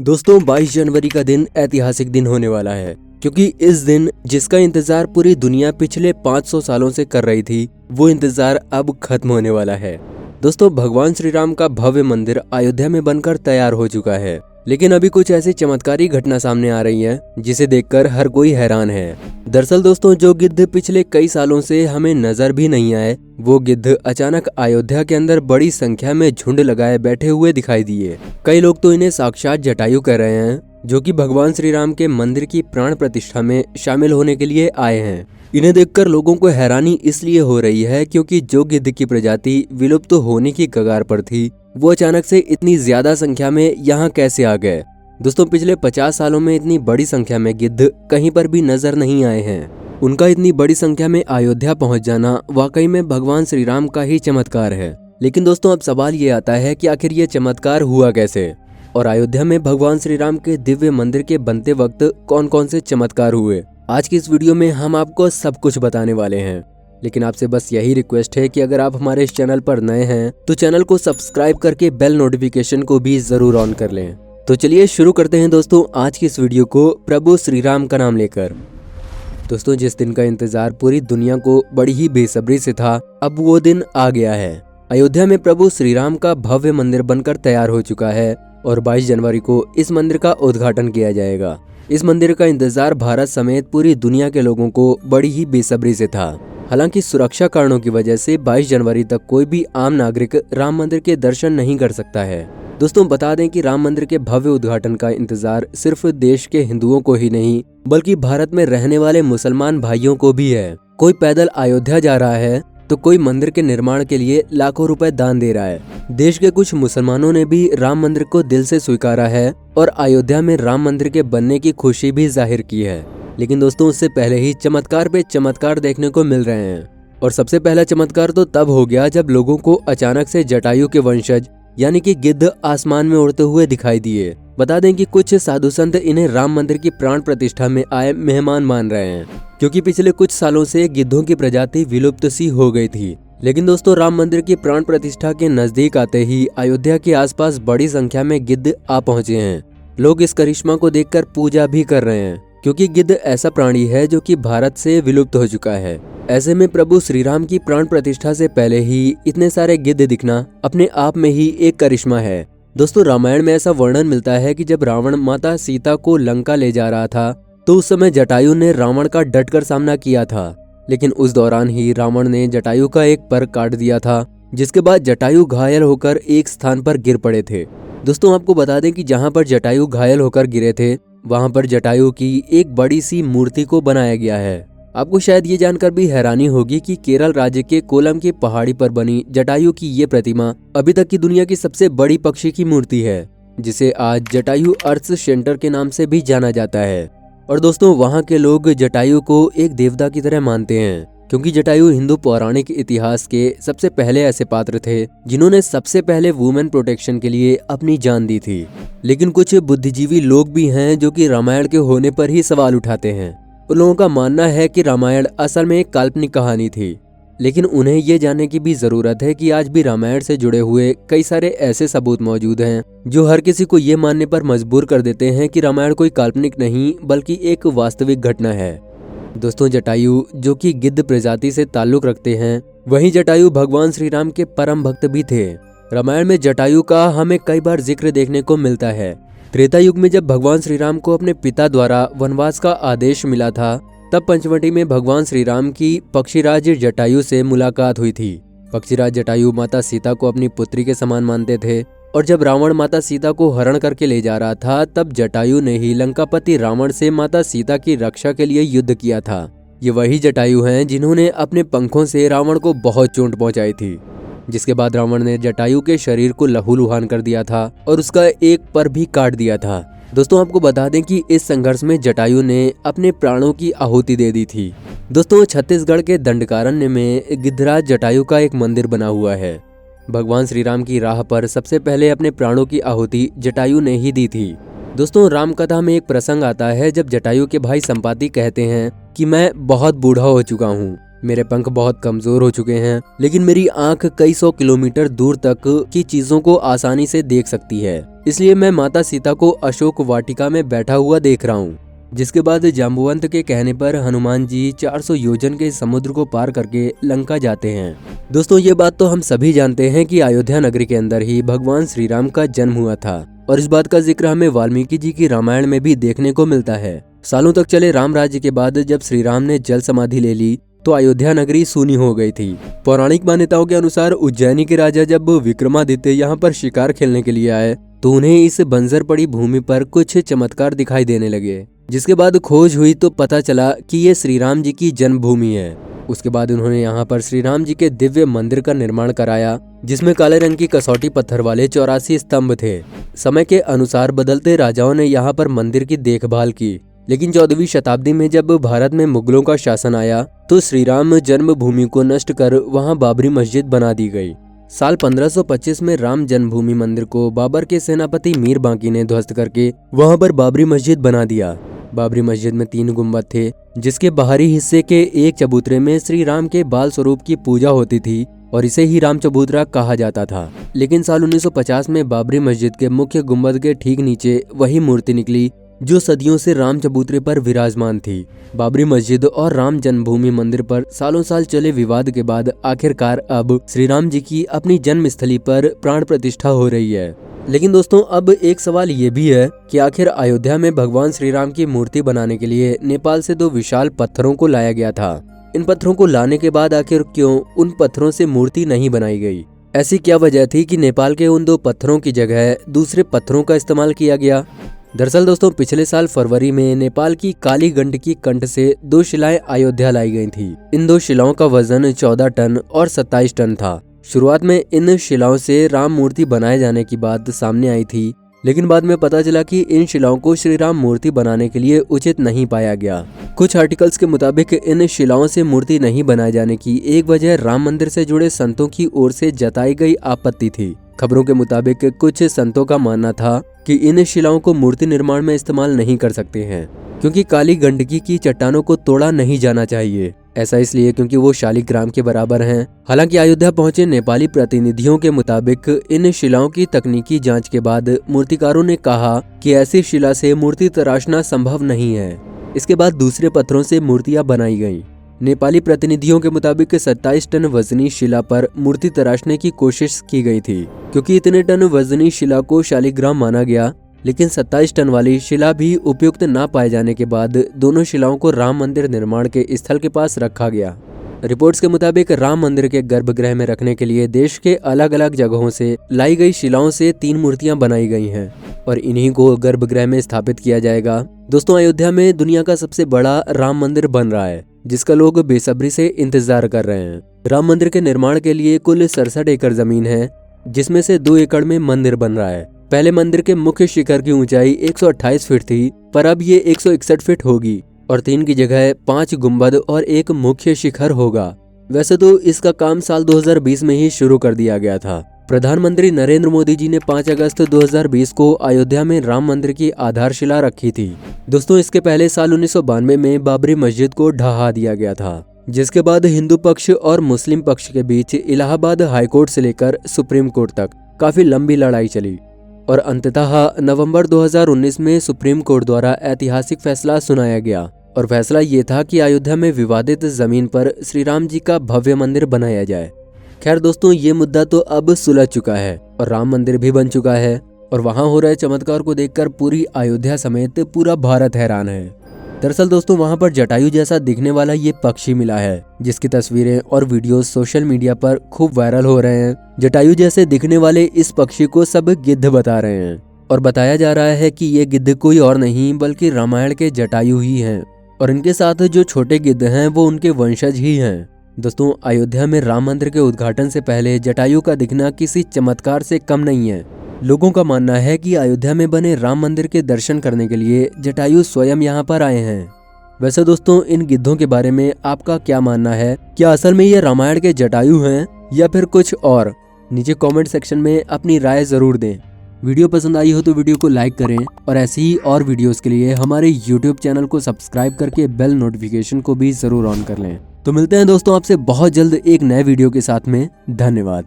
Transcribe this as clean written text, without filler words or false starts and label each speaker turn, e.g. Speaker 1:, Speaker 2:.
Speaker 1: दोस्तों 22 जनवरी का दिन ऐतिहासिक दिन होने वाला है क्योंकि इस दिन जिसका इंतजार पूरी दुनिया पिछले 500 सालों से कर रही थी वो इंतजार अब खत्म होने वाला है। दोस्तों भगवान श्री राम का भव्य मंदिर अयोध्या में बनकर तैयार हो चुका है, लेकिन अभी कुछ ऐसी चमत्कारी घटना सामने आ रही है जिसे देखकर हर कोई हैरान है। दरअसल दोस्तों जो गिद्ध पिछले कई सालों से हमें नजर भी नहीं आए, वो गिद्ध अचानक अयोध्या के अंदर बड़ी संख्या में झुंड लगाए बैठे हुए दिखाई दिए। कई लोग तो इन्हें साक्षात जटायु कह रहे हैं, जो कि भगवान श्री राम के मंदिर की प्राण प्रतिष्ठा में शामिल होने के लिए आए हैं। इन्हें देखकर लोगों को हैरानी इसलिए हो रही है क्योंकि जो गिद्ध की प्रजाति विलुप्त होने की कगार पर थी, वो अचानक से इतनी ज्यादा संख्या में यहाँ कैसे आ गए। दोस्तों पिछले 50 सालों में इतनी बड़ी संख्या में गिद्ध कहीं पर भी नजर नहीं आए हैं। उनका इतनी बड़ी संख्या में अयोध्या पहुंच जाना वाकई में भगवान श्री राम का ही चमत्कार है। लेकिन दोस्तों अब सवाल ये आता है कि आखिर ये चमत्कार हुआ कैसे, और अयोध्या में भगवान श्री राम के दिव्य मंदिर के बनते वक्त कौन कौन से चमत्कार हुए। आज की इस वीडियो में हम आपको सब कुछ बताने वाले हैं। लेकिन आपसे बस यही रिक्वेस्ट है कि अगर आप हमारे इस चैनल पर नए हैं तो चैनल को सब्सक्राइब करके बेल नोटिफिकेशन को भी जरूर ऑन कर लें। तो चलिए शुरू करते हैं दोस्तों आज की इस वीडियो को प्रभु श्री राम का नाम लेकर। दोस्तों जिस दिन का इंतजार पूरी दुनिया को बड़ी ही बेसब्री से था, अब वो दिन आ गया है। अयोध्या में प्रभु श्री राम का भव्य मंदिर बनकर तैयार हो चुका है और 22 जनवरी को इस मंदिर का उद्घाटन किया जाएगा। इस मंदिर का इंतजार भारत समेत पूरी दुनिया के लोगों को बड़ी ही बेसब्री से था। हालांकि सुरक्षा कारणों की वजह से 22 जनवरी तक कोई भी आम नागरिक राम मंदिर के दर्शन नहीं कर सकता है। दोस्तों बता दें कि राम मंदिर के भव्य उद्घाटन का इंतजार सिर्फ देश के हिंदुओं को ही नहीं बल्कि भारत में रहने वाले मुसलमान भाइयों को भी है। कोई पैदल अयोध्या जा रहा है तो कोई मंदिर के निर्माण के लिए लाखों रुपए दान दे रहा है। देश के कुछ मुसलमानों ने भी राम मंदिर को दिल से स्वीकारा है और अयोध्या में राम मंदिर के बनने की खुशी भी जाहिर की है। लेकिन दोस्तों उससे पहले ही चमत्कार पे चमत्कार देखने को मिल रहे हैं। और सबसे पहला चमत्कार तो तब हो गया जब लोगों को अचानक से जटायु के वंशज यानी कि गिद्ध आसमान में उड़ते हुए दिखाई दिए। बता दें कि कुछ साधु संत इन्हें राम मंदिर की प्राण प्रतिष्ठा में आए मेहमान मान रहे हैं, क्योंकि पिछले कुछ सालों से गिद्धों की प्रजाति विलुप्त सी हो गई थी। लेकिन दोस्तों राम मंदिर की प्राण प्रतिष्ठा के नजदीक आते ही अयोध्या के आसपास बड़ी संख्या में गिद्ध आ पहुंचे हैं। लोग इस करिश्मा को देखकर पूजा भी कर रहे हैं, क्योंकि गिद्ध ऐसा प्राणी है जो कि भारत से विलुप्त हो चुका है। ऐसे में प्रभु श्री राम की प्राण प्रतिष्ठा से पहले ही इतने सारे गिद्ध दिखना अपने आप में ही एक करिश्मा है। दोस्तों रामायण में ऐसा वर्णन मिलता है कि जब रावण माता सीता को लंका ले जा रहा था तो उस समय जटायु ने रावण का डटकर सामना किया था। लेकिन उस दौरान ही रावण ने जटायु का एक पर काट दिया था, जिसके बाद जटायु घायल होकर एक स्थान पर गिर पड़े थे। दोस्तों आपको बता दें कि जहाँ पर जटायु घायल होकर गिरे थे वहाँ पर जटायु की एक बड़ी सी मूर्ति को बनाया गया है। आपको शायद ये जानकर भी हैरानी होगी कि केरल राज्य के कोलम की पहाड़ी पर बनी जटायु की ये प्रतिमा अभी तक की दुनिया की सबसे बड़ी पक्षी की मूर्ति है, जिसे आज जटायु अर्थ सेंटर के नाम से भी जाना जाता है। और दोस्तों वहाँ के लोग जटायु को एक देवता की तरह मानते हैं, क्योंकि जटायु हिंदू पौराणिक इतिहास के सबसे पहले ऐसे पात्र थे जिन्होंने सबसे पहले वुमेन प्रोटेक्शन के लिए अपनी जान दी थी। लेकिन कुछ बुद्धिजीवी लोग भी हैं जो कि रामायण के होने पर ही सवाल उठाते हैं। उन लोगों का मानना है कि रामायण असल में एक काल्पनिक कहानी थी, लेकिन उन्हें ये जानने की भी जरूरत है कि आज भी रामायण से जुड़े हुए कई सारे ऐसे सबूत मौजूद हैं जो हर किसी को ये मानने पर मजबूर कर देते हैं कि रामायण कोई काल्पनिक नहीं बल्कि एक वास्तविक घटना है। दोस्तों जटायु जो कि गिद्ध प्रजाति से ताल्लुक रखते हैं, वहीं जटायु भगवान श्री राम के परम भक्त भी थे। रामायण में जटायु का हमें कई बार जिक्र देखने को मिलता है। त्रेता युग में जब भगवान श्री राम को अपने पिता द्वारा वनवास का आदेश मिला था, तब पंचवटी में भगवान श्री राम की पक्षीराज जटायु से मुलाकात हुई थी। पक्षीराज जटायु माता सीता को अपनी पुत्री के समान मानते थे, और जब रावण माता सीता को हरण करके ले जा रहा था तब जटायु ने ही लंकापति रावण से माता सीता की रक्षा के लिए युद्ध किया था। ये वही जटायु हैं जिन्होंने अपने पंखों से रावण को बहुत चोट पहुंचाई थी, जिसके बाद रावण ने जटायु के शरीर को लहूलुहान कर दिया था और उसका एक पर भी काट दिया था। दोस्तों आपको बता दें कि इस संघर्ष में जटायु ने अपने प्राणों की आहुति दे दी थी। दोस्तों छत्तीसगढ़ के दंडकारण्य में गिद्धराज जटायु का एक मंदिर बना हुआ है। भगवान श्री राम की राह पर सबसे पहले अपने प्राणों की आहुति जटायु ने ही दी थी। दोस्तों राम कथा में एक प्रसंग आता है जब जटायु के भाई संपाति कहते हैं कि मैं बहुत बूढ़ा हो चुका हूँ, मेरे पंख बहुत कमजोर हो चुके हैं, लेकिन मेरी आंख कई 100 किलोमीटर दूर तक की चीजों को आसानी से देख सकती है। इसलिए मैं माता सीता को अशोक वाटिका में बैठा हुआ देख रहा हूँ। जिसके बाद जाम्बुवंत के कहने पर हनुमान जी 400 योजन के समुद्र को पार करके लंका जाते हैं। दोस्तों, ये बात तो हम सभी जानते हैं कि अयोध्या नगरी के अंदर ही भगवान श्री राम का जन्म हुआ था, और इस बात का जिक्र हमें वाल्मीकि जी की रामायण में भी देखने को मिलता है। सालों तक चले राम राज्य के बाद जब श्री राम ने जल समाधि ले ली तो अयोध्या नगरी सूनी हो गई थी। पौराणिक मान्यताओं के अनुसार उज्जैनी के राजा जब विक्रमादित्य यहाँ पर शिकार खेलने के लिए आए तो उन्हें इस बंजर पड़ी भूमि पर कुछ चमत्कार दिखाई देने लगे, जिसके बाद खोज हुई तो पता चला कि ये श्री राम जी की जन्मभूमि है। उसके बाद उन्होंने यहाँ पर श्री राम जी के दिव्य मंदिर का निर्माण कराया, जिसमें काले रंग की कसौटी पत्थर वाले 84 स्तंभ थे। समय के अनुसार बदलते राजाओं ने यहाँ पर मंदिर की देखभाल की, लेकिन 14वीं शताब्दी में जब भारत में मुगलों का शासन आया तो श्री राम जन्मभूमि को नष्ट कर वहाँ बाबरी मस्जिद बना दी गई। साल 1525 में राम जन्मभूमि मंदिर को बाबर के सेनापति मीर बांकी ने ध्वस्त करके वहाँ पर बाबरी मस्जिद बना दिया। बाबरी मस्जिद में 3 गुंबद थे, जिसके बाहरी हिस्से के एक चबूतरे में श्री राम के बाल स्वरूप की पूजा होती थी और इसे ही राम चबूतरा कहा जाता था। लेकिन साल 1950 में बाबरी मस्जिद के मुख्य गुंबद के ठीक नीचे वही मूर्ति निकली जो सदियों से राम चबूतरे पर विराजमान थी। बाबरी मस्जिद और राम जन्मभूमि मंदिर पर सालों साल चले विवाद के बाद आखिरकार अब श्री राम जी की अपनी जन्मस्थली पर प्राण प्रतिष्ठा हो रही है। लेकिन दोस्तों, अब एक सवाल ये भी है कि आखिर अयोध्या में भगवान श्री राम की मूर्ति बनाने के लिए नेपाल से 2 विशाल पत्थरों को लाया गया था। इन पत्थरों को लाने के बाद आखिर क्यों उन पत्थरों से मूर्ति नहीं बनाई गई? ऐसी क्या वजह थी कि नेपाल के उन 2 पत्थरों की जगह दूसरे पत्थरों का इस्तेमाल किया गया? दरअसल दोस्तों, पिछले साल फरवरी में नेपाल की काली गंडकी कंठ से 2 शिलाएं अयोध्या लाई गई थी। इन 2 शिलाओं का वजन 14 टन और 27 टन था। शुरुआत में इन शिलाओं से राम मूर्ति बनाए जाने की बात सामने आई थी, लेकिन बाद में पता चला कि इन शिलाओं को श्री राम मूर्ति बनाने के लिए उचित नहीं पाया गया। कुछ आर्टिकल्स के मुताबिक इन शिलाओं से मूर्ति नहीं बनाए जाने की एक वजह राम मंदिर से जुड़े संतों की ओर से जताई गई आपत्ति थी। खबरों के मुताबिक कुछ संतों का मानना था कि इन शिलाओं को मूर्ति निर्माण में इस्तेमाल नहीं कर सकते हैं, क्योंकि काली गंडकी की चट्टानों को तोड़ा नहीं जाना चाहिए। ऐसा इसलिए क्योंकि वो शालिग्राम के बराबर हैं। हालांकि अयोध्या पहुंचे नेपाली प्रतिनिधियों के मुताबिक इन शिलाओं की तकनीकी जांच के बाद मूर्तिकारों ने कहा कि ऐसी शिला से मूर्ति तराशना संभव नहीं है। इसके बाद दूसरे पत्थरों से मूर्तियां बनाई गईं। नेपाली प्रतिनिधियों के मुताबिक 27 टन वजनी शिला पर मूर्ति तराशने की कोशिश की गई थी, क्योंकि इतने टन वजनी शिला को शालिग्राम माना गया। लेकिन 27 टन वाली शिला भी उपयुक्त न पाए जाने के बाद दोनों शिलाओं को राम मंदिर निर्माण के स्थल के पास रखा गया। रिपोर्ट्स के मुताबिक राम मंदिर के गर्भगृह में रखने के लिए देश के अलग अलग जगहों से लाई गई शिलाओं से 3 मूर्तियां बनाई गई हैं और इन्हीं को गर्भगृह में स्थापित किया जाएगा। दोस्तों, अयोध्या में दुनिया का सबसे बड़ा राम मंदिर बन रहा है, जिसका लोग बेसब्री से इंतजार कर रहे हैं। राम मंदिर के निर्माण के लिए कुल 67 एकड़ जमीन है, जिसमें से 2 एकड़ में मंदिर बन रहा है। पहले मंदिर के मुख्य शिखर की ऊंचाई 128 फीट थी, पर अब ये 161 फीट होगी और 3 की जगह 5 गुंबद और 1 मुख्य शिखर होगा। वैसे तो इसका काम साल 2020 में ही शुरू कर दिया गया था। प्रधानमंत्री नरेंद्र मोदी जी ने 5 अगस्त 2020 को अयोध्या में राम मंदिर की आधारशिला रखी थी। दोस्तों, इसके पहले साल 1992 में बाबरी मस्जिद को ढहा दिया गया था, जिसके बाद हिंदू पक्ष और मुस्लिम पक्ष के बीच इलाहाबाद हाईकोर्ट से लेकर सुप्रीम कोर्ट तक काफी लंबी लड़ाई चली और अंततः नवंबर 2019 में सुप्रीम कोर्ट द्वारा ऐतिहासिक फैसला सुनाया गया और फैसला ये था कि अयोध्या में विवादित जमीन पर श्री राम जी का भव्य मंदिर बनाया जाए। खैर दोस्तों, ये मुद्दा तो अब सुलझ चुका है और राम मंदिर भी बन चुका है और वहाँ हो रहे चमत्कार को देखकर पूरी अयोध्या समेत पूरा भारत हैरान है। दरअसल दोस्तों, वहाँ पर जटायु जैसा दिखने वाला ये पक्षी मिला है, जिसकी तस्वीरें और वीडियोस सोशल मीडिया पर खूब वायरल हो रहे हैं। जटायु जैसे दिखने वाले इस पक्षी को सब गिद्ध बता रहे हैं और बताया जा रहा है कि ये गिद्ध कोई और नहीं बल्कि रामायण के जटायु ही हैं और इनके साथ जो छोटे गिद्ध हैं वो उनके वंशज ही हैं। दोस्तों, अयोध्या में राम मंदिर के उद्घाटन से पहले जटायु का दिखना किसी चमत्कार से कम नहीं है। लोगों का मानना है कि अयोध्या में बने राम मंदिर के दर्शन करने के लिए जटायु स्वयं यहाँ पर आए हैं। वैसे दोस्तों, इन गिद्धों के बारे में आपका क्या मानना है? क्या असल में ये रामायण के जटायु हैं या फिर कुछ और? नीचे कमेंट सेक्शन में अपनी राय जरूर दें। वीडियो पसंद आई हो तो वीडियो को लाइक करें और ऐसी ही और वीडियोस के लिए हमारे YouTube चैनल को सब्सक्राइब करके बेल नोटिफिकेशन को भी जरूर ऑन कर लें। तो मिलते हैं दोस्तों आपसे बहुत जल्द एक नए वीडियो के साथ में। धन्यवाद।